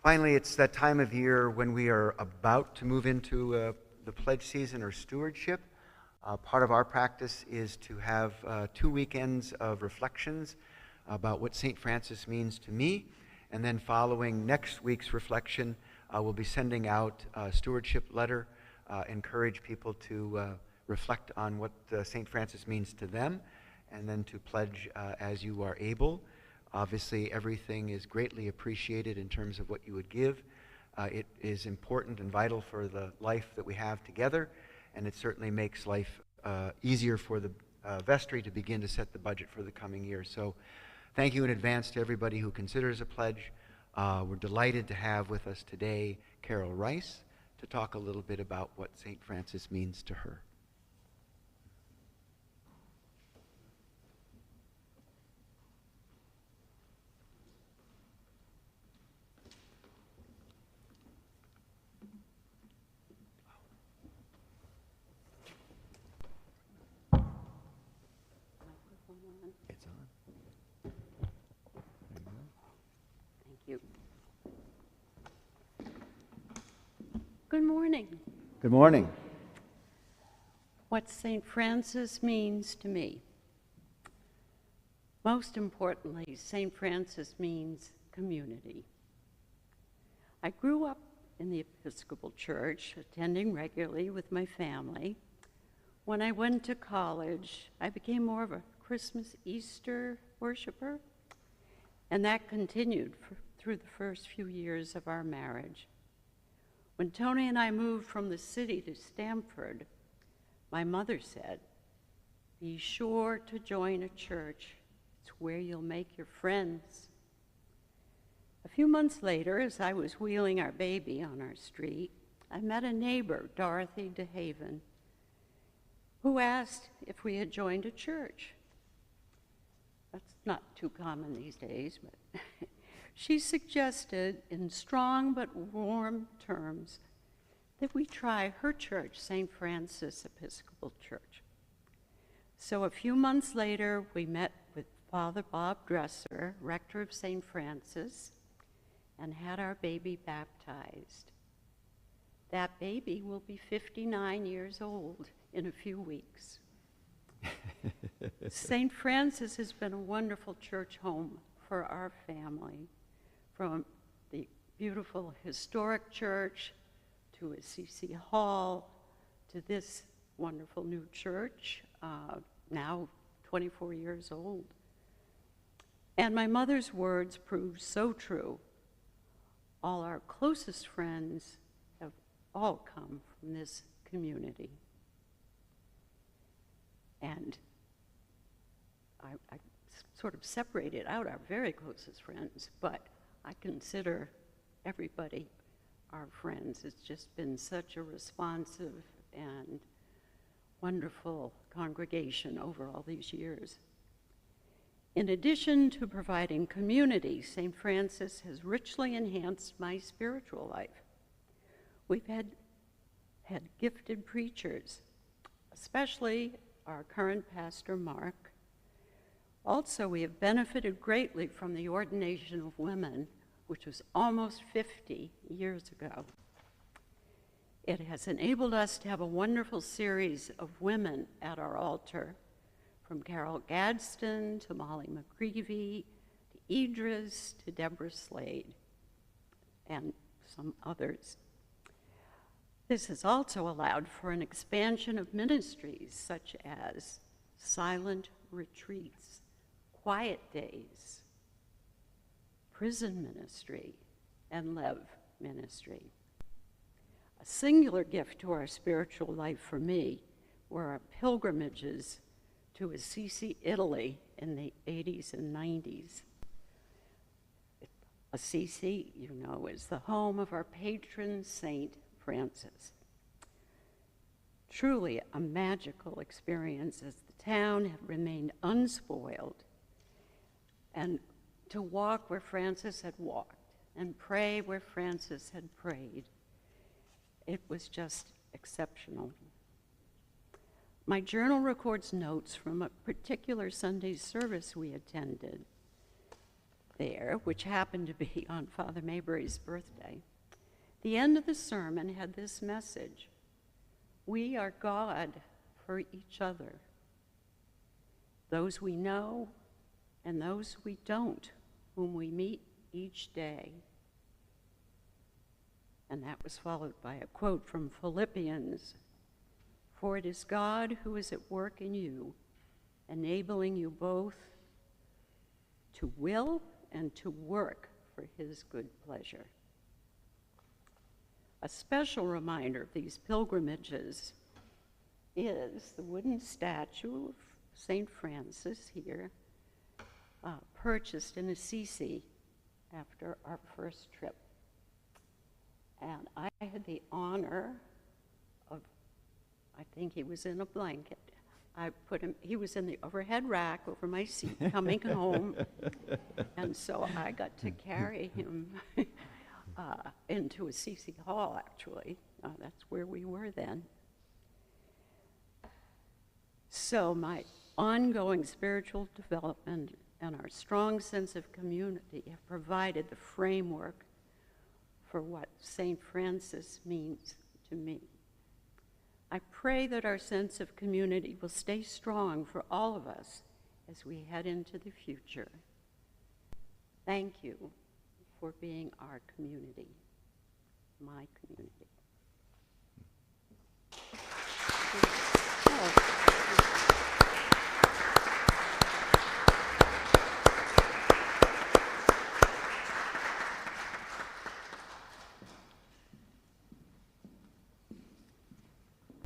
Finally, it's that time of year when we are about to move into the pledge season or stewardship. Part of our practice is to have 2 weekends of reflections about what St. Francis means to me. And then following next week's reflection, we'll be sending out a stewardship letter, encourage people to reflect on what St. Francis means to them, and then to pledge as you are able. Obviously, everything is greatly appreciated in terms of what you would give. It is important and vital for the life that we have together, and it certainly makes life easier for the vestry to begin to set the budget for the coming year. So thank you in advance to everybody who considers a pledge. We're delighted to have with us today Carol Rice to talk a little bit about what St. Francis means to her. It's on. Thank you. Good morning. Good morning. What St. Francis means to me. Most importantly, St. Francis means community. I grew up in the Episcopal Church, attending regularly with my family. When I went to college, I became more of a Christmas, Easter worshiper, and that continued through the first few years of our marriage. When Tony and I moved from the city to Stamford, my mother said, "Be sure to join a church. It's where you'll make your friends." A few months later, as I was wheeling our baby on our street, I met a neighbor, Dorothy DeHaven, who asked if we had joined a church. That's not too common these days, but she suggested in strong but warm terms that we try her church, St. Francis Episcopal Church. So a few months later, we met with Father Bob Dresser, rector of St. Francis, and had our baby baptized. That baby will be 59 years old in a few weeks. St. Francis has been a wonderful church home for our family, from the beautiful historic church to Assisi Hall to this wonderful new church, now 24 years old. And my mother's words prove so true. All our closest friends have all come from this community. And I sort of separated out our very closest friends, but I consider everybody our friends. It's just been such a responsive and wonderful congregation over all these years. In addition to providing community, St. Francis has richly enhanced my spiritual life. We've had gifted preachers, especially our current pastor, Mark. Also, we have benefited greatly from the ordination of women, which was almost 50 years ago. It has enabled us to have a wonderful series of women at our altar, from Carol Gadsden to Molly McGreevy, to Idris, to Deborah Slade, and some others. This has also allowed for an expansion of ministries such as silent retreats, quiet days, prison ministry, and Lev ministry. A singular gift to our spiritual life for me were our pilgrimages to Assisi, Italy in the 80s and 90s. Assisi, you know, is the home of our patron Saint Francis. Truly a magical experience as the town had remained unspoiled, and to walk where Francis had walked and pray where Francis had prayed. It was just exceptional. My journal records notes from a particular Sunday service we attended. there, which happened to be on Father Maybury's birthday, the end of the sermon had this message: we are God for each other, those we know and those we don't, whom we meet each day. And that was followed by a quote from Philippians: for it is God who is at work in you, enabling you both to will and to work for his good pleasure. A special reminder of these pilgrimages is the wooden statue of St. Francis here, purchased in Assisi after our first trip. And I had the honor of, I think he was in a blanket. He was in the overhead rack over my seat coming home. And so I got to carry him into Assisi Hall, actually. That's where we were then. So my ongoing spiritual development and our strong sense of community have provided the framework for what St. Francis means to me. I pray that our sense of community will stay strong for all of us as we head into the future. Thank you for being our community, my community.